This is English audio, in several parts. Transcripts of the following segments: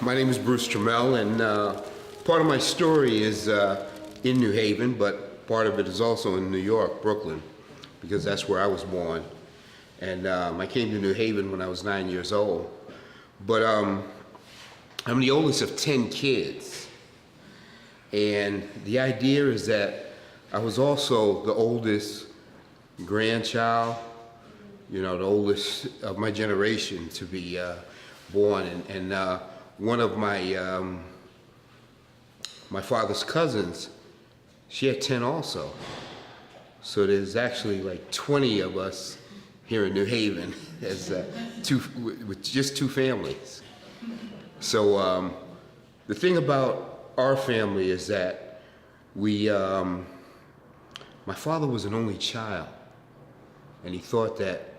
My name is Bruce Trammell, and part of my story is in New Haven, but part of it is also in New York, Brooklyn, because that's where I was born. And I came to New Haven when I was 9 years old. But I'm the oldest of 10 kids. And the idea is that I was also the oldest grandchild, you know, the oldest of my generation to be born. And one of my my father's cousins, she had 10 also. So there's actually like 20 of us here in New Haven as with just two families. So the thing about our family is that we, my father was an only child, and he thought that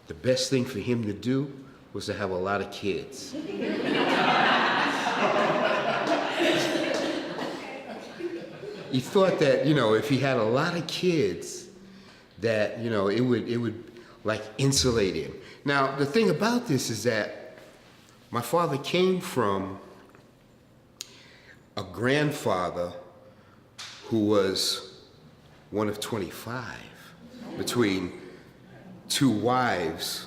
the best thing for him to do was to have a lot of kids. He thought that, you know, if he had a lot of kids, that, you know, it would like insulate him. Now, the thing about this is that my father came from a grandfather who was one of 25 between two wives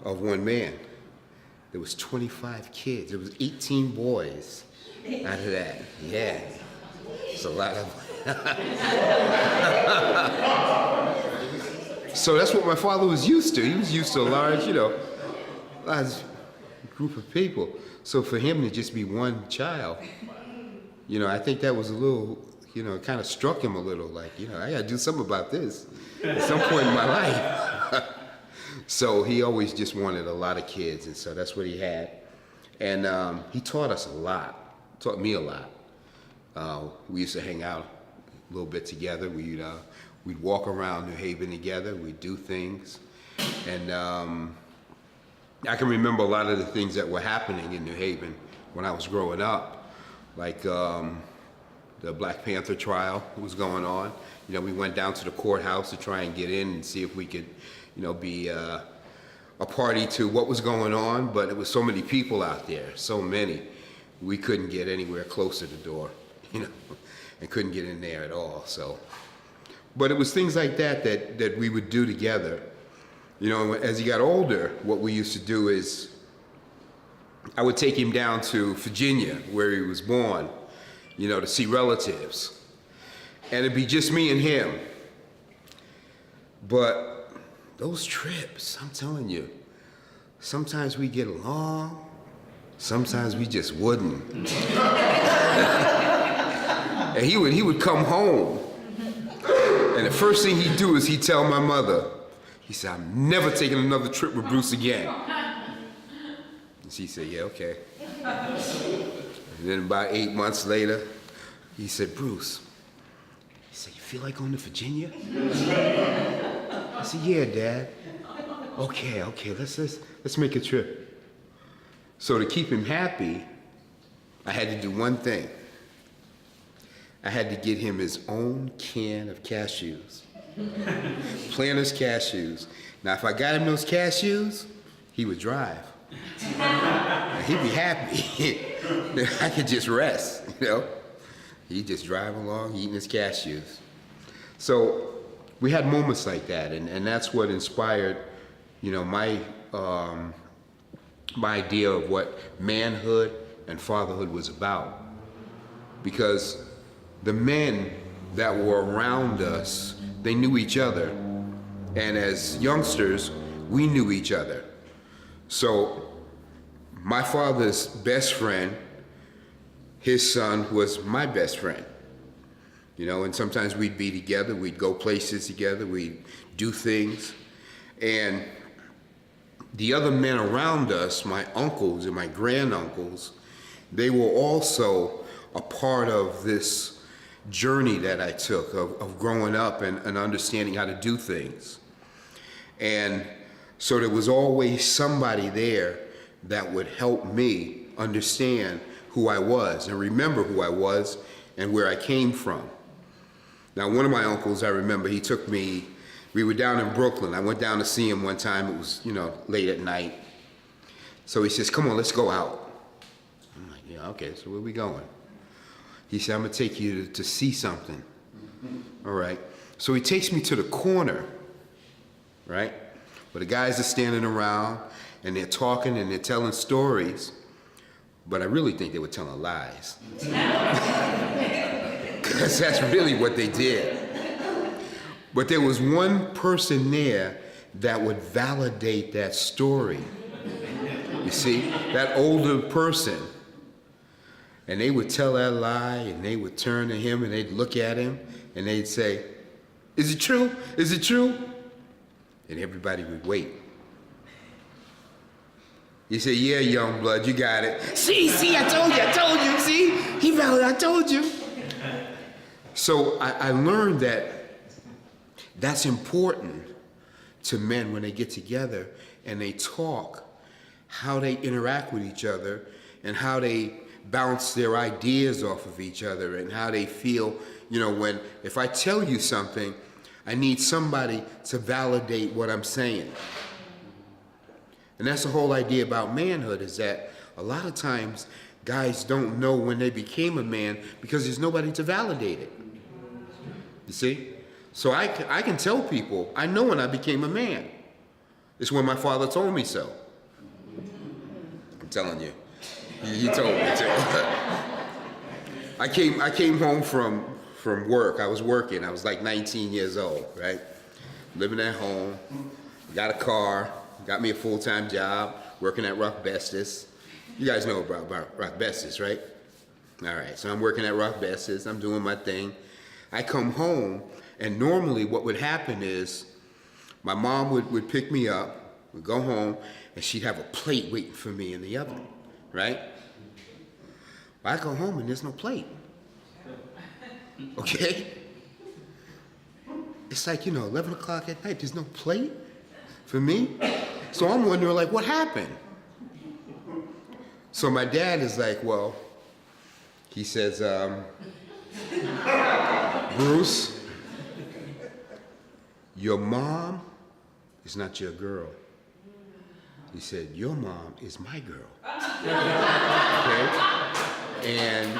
of one man. There was 25 kids. There was 18 boys out of that. Yeah, it's a lot of. So that's what my father was used to. He was used to a large, you know, large group of people. So for him to just be one child, you know, I think that was a little, you know, it kind of struck him a little, like, you know, I got to do something about this at some point in my life. So he always just wanted a lot of kids, and so that's what he had. And he taught us a lot, taught me a lot. We used to hang out a little bit together. We'd walk around New Haven together, we'd do things. And I can remember a lot of the things that were happening in New Haven when I was growing up, like the Black Panther trial was going on. You know, we went down to the courthouse to try and get in and see if we could, you know, be a party to what was going on, but it was so many people out there, so many, we couldn't get anywhere close to the door, you know, and couldn't get in there at all. So, but it was things like that we would do together. You know, as he got older, what we used to do is I would take him down to Virginia, where he was born, you know, to see relatives. And it'd be just me and him. But those trips, I'm telling you, sometimes we get along, sometimes we just wouldn't. And he would come home, and the first thing he'd do is he'd tell my mother, he said, I'm never taking another trip with Bruce again. And she said, yeah, okay. And then about 8 months later, he said, Bruce, he said, you feel like going to Virginia? I said, yeah, Dad. Okay, let's make a trip. So to keep him happy, I had to do one thing. I had to get him his own can of cashews. Planters cashews. Now, if I got him those cashews, he would drive. And he'd be happy. I could just rest, you know? He'd just drive along eating his cashews. So we had moments like that, and that's what inspired, you know, my idea of what manhood and fatherhood was about. Because the men that were around us, they knew each other. And as youngsters, we knew each other. So my father's best friend, his son was my best friend. You know, and sometimes we'd be together, we'd go places together, we'd do things. And the other men around us, my uncles and my granduncles, they were also a part of this journey that I took of growing up and understanding how to do things. And so there was always somebody there that would help me understand who I was and remember who I was and where I came from. Now, one of my uncles, I remember, he took me, we were down in Brooklyn. I went down to see him one time. It was, you know, late at night. So he says, come on, let's go out. Okay, so where we going? He said, I'm gonna take you to see something. All right. So he takes me to the corner, right? Where the guys are standing around and they're talking and they're telling stories, but I really think they were telling lies. Because that's really what they did. But there was one person there that would validate that story. You see, that older person. And they would tell that lie, and they would turn to him, and they'd look at him, and they'd say, is it true? Is it true? And everybody would wait. He said, yeah, young blood, you got it. See, I told you, see? I told you. So I learned that that's important to men when they get together and they talk, how they interact with each other and how they bounce their ideas off of each other and how they feel, if I tell you something, I need somebody to validate what I'm saying. And that's the whole idea about manhood, is that a lot of times guys don't know when they became a man because there's nobody to validate it. You see? So I can tell people, I know when I became a man. It's when my father told me so. I'm telling you. He told me to. I came home from work. I was working. I was like 19 years old, right? Living at home. Got a car. Got me a full-time job. Working at Rock Bestis. You guys know about Rock Bestis, right? All right. So I'm working at Rock Bestis. I'm doing my thing. I come home, and normally what would happen is my mom would pick me up, we'd go home, and she'd have a plate waiting for me in the oven, right? Well, I go home and there's no plate. Okay? It's like, 11 o'clock at night, there's no plate for me? So I'm wondering, like, what happened? So my dad is like, well, he says, Bruce, your mom is not your girl. He said, your mom is my girl. Okay? And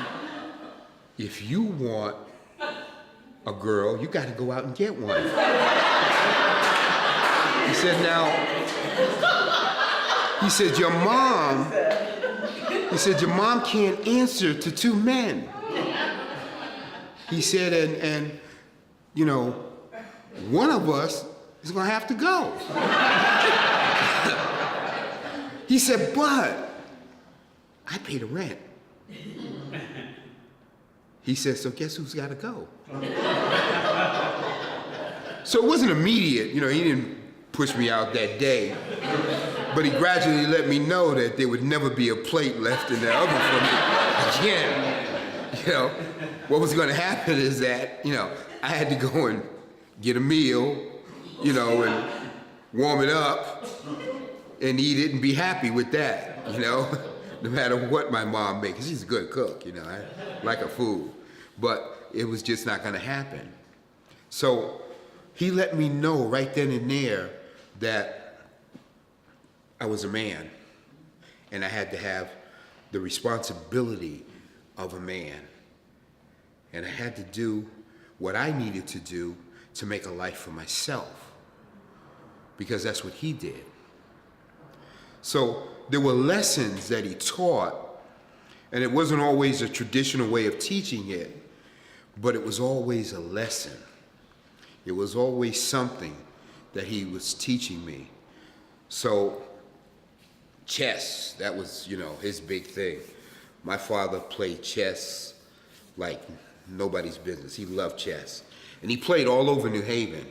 if you want a girl, you got to go out and get one. He said, your mom can't answer to two men. He said, and one of us is gonna have to go. He said, but I pay the rent. He said, so guess who's gotta go? So it wasn't immediate, he didn't push me out that day, but he gradually let me know that there would never be a plate left in the oven for me again. What was gonna happen is that, I had to go and get a meal, and warm it up and eat it and be happy with that, no matter what my mom makes. She's a good cook, I like her food, but it was just not gonna happen. So he let me know right then and there that I was a man and I had to have the responsibility of a man. And I had to do what I needed to do to make a life for myself, because that's what he did. So there were lessons that he taught, and it wasn't always a traditional way of teaching it, but it was always a lesson. It was always something that he was teaching me. So chess, that was, his big thing. My father played chess like nobody's business. He loved chess. And he played all over New Haven.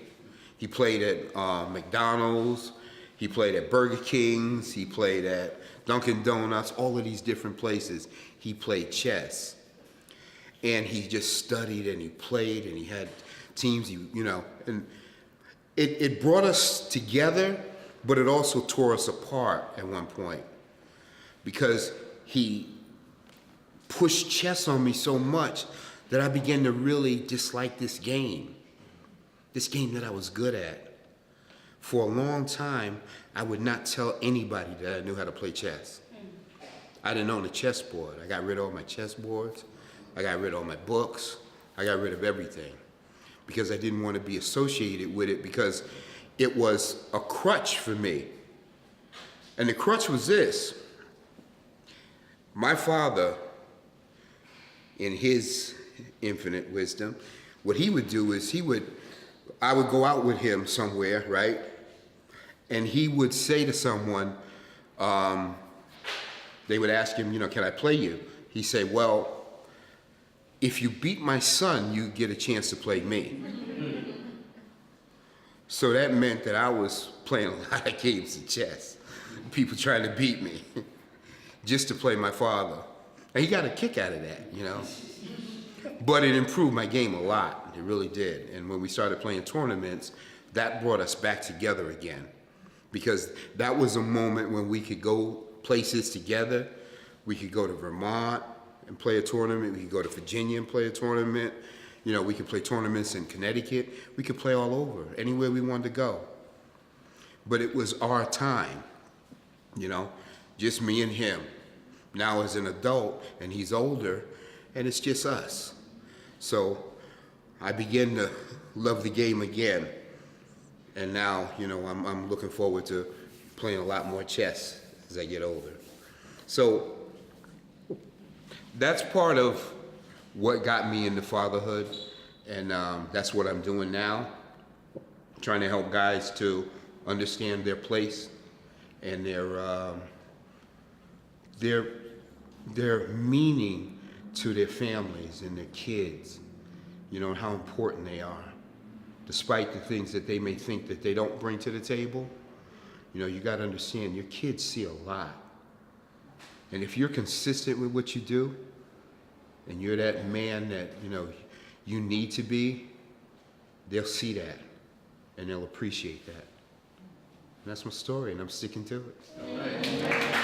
He played at McDonald's, he played at Burger King's, he played at Dunkin' Donuts, all of these different places. He played chess. And he just studied and he played and he had teams, and it brought us together, but it also tore us apart at one point, because he pushed chess on me so much that I began to really dislike this game that I was good at. For a long time, I would not tell anybody that I knew how to play chess. I didn't own a chessboard. I got rid of all my chessboards. I got rid of all my books. I got rid of everything because I didn't want to be associated with it because it was a crutch for me. And the crutch was this. My father, in his infinite wisdom, what he would do is I would go out with him somewhere, right? And he would say to someone, they would ask him, can I play you? He'd say, well, if you beat my son, you get a chance to play me. So that meant that I was playing a lot of games of chess. People trying to beat me just to play my father. And he got a kick out of that, But it improved my game a lot. It really did. And when we started playing tournaments, that brought us back together again. Because that was a moment when we could go places together. We could go to Vermont and play a tournament. We could go to Virginia and play a tournament. We could play tournaments in Connecticut. We could play all over, anywhere we wanted to go. But it was our time, just me and him. Now as an adult, and he's older, and it's just us. So I began to love the game again. And now, I'm looking forward to playing a lot more chess as I get older. So that's part of what got me into fatherhood, and that's what I'm doing now, trying to help guys to understand their place and their meaning to their families and their kids, and how important they are. Despite the things that they may think that they don't bring to the table, you got to understand your kids see a lot. And if you're consistent with what you do, and you're that man that, you need to be, they'll see that, and they'll appreciate that. And that's my story, and I'm sticking to it. All right.